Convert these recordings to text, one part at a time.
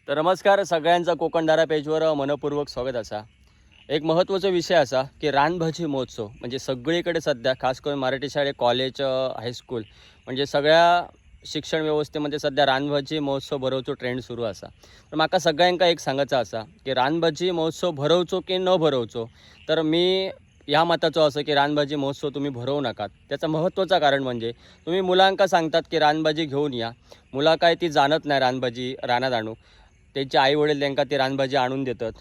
तर नमस्कार सगळ्यांचा कोकणदारा पेजवर मनपूर्वक स्वागत असा। एक महत्त्वाचा विषय असा की रानभाजी महोत्सव म्हणजे सगळीकडे सध्या खास करून मराठी शाळे कॉलेज हायस्कूल म्हणजे सगळ्या शिक्षण व्यवस्थेमध्ये सध्या रानभाजी महोत्सव भरवचो ट्रेंड सुरू असा। तर माका सगळ्यांका एक सांगायचं असा की रानभाजी महोत्सव भरवचो की न भरवचो, तर मी ह्या मताचो असं की रानभाजी महोत्सव तुम्ही भरवू नकात। त्याचं महत्त्वाचं कारण म्हणजे तुम्ही मुलांका सांगतात की रानभाजी घेऊन या, मुला काय ती जाणत नाही रानभाजी रानात आणू, त्यांचे आईवडील त्यांना ती रानभाजी आणून देतात।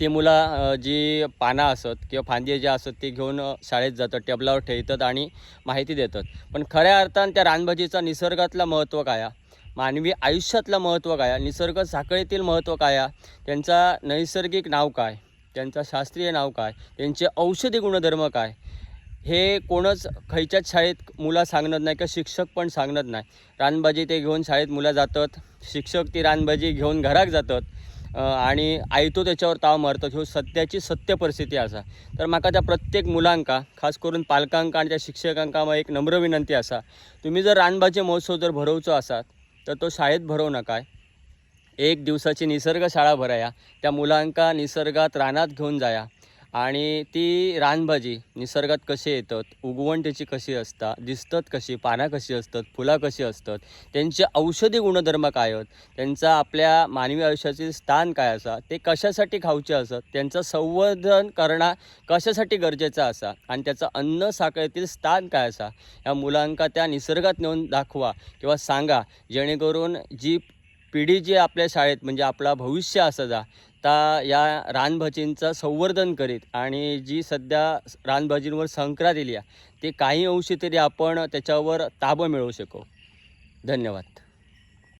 ती मुलं जी पानं असत किंवा फांदी जे असत ते घेऊन शाळेत जातात, टेबलावर ठेवतात आणि माहिती देतात। पण खऱ्या अर्थानं त्या रानभाजीचा निसर्गातला महत्त्व काय आहे, मानवी आयुष्यातलं महत्त्व काय आहे, निसर्ग साखळीतील महत्त्व काय आहे, त्यांचा नैसर्गिक नाव काय, त्यांचा शास्त्रीय नाव काय, त्यांचे औषधी गुणधर्म काय, हे कोणच खयच्याच शाळेत मुलं सांगणार नाही किंवा शिक्षक पण सांगणार नाही। रानभाजी ते घेऊन शाळेत मुलं जातात, शिक्षक ती रानभाजी घेऊन घरात जातात आणि आयतो त्याच्यावर ताव मारतात। ह्यो सत्याची सत्य परिस्थिती असा। तर माका त्या प्रत्येक मुलांका खास करून पालकांका आणि त्या शिक्षकांका मग एक नम्र विनंती असा, तुम्ही जर रानभाजी महोत्सव जर भरवचो असात तर तो शाळेत भरवू नका। एक दिवसाची निसर्ग शाळा भराया, त्या मुलांका निसर्गात रानात घेऊन जाया आणि ती रानभाजी निसर्गात कशी येतात, उगवण त्याची कशी असतात, दिसतात कशी, पानं कशी असतात, फुलं कशी असतात, त्यांचे औषधी गुणधर्म काय आहेत, त्यांचा आपल्या मानवी आयुष्याचे स्थान काय असा, ते कशासाठी खाऊचे असत, त्यांचं संवर्धन करणं कशासाठी गरजेचं असा आणि त्याचं अन्न साखळीतील स्थान काय असा, या मुलांका त्या निसर्गात नेऊन दाखवा किंवा सांगा, जेणेकरून जी पिढी जी आपल्या शाळेत म्हणजे आपला भविष्य असं जा ता या रानभाजींचं संवर्धन करीत आणि जी सध्या रानभाजींवर संक्रांत दिली आहे ते काही अंशी तरी आपण त्याच्यावर ताबा मिळवू शकू। धन्यवाद।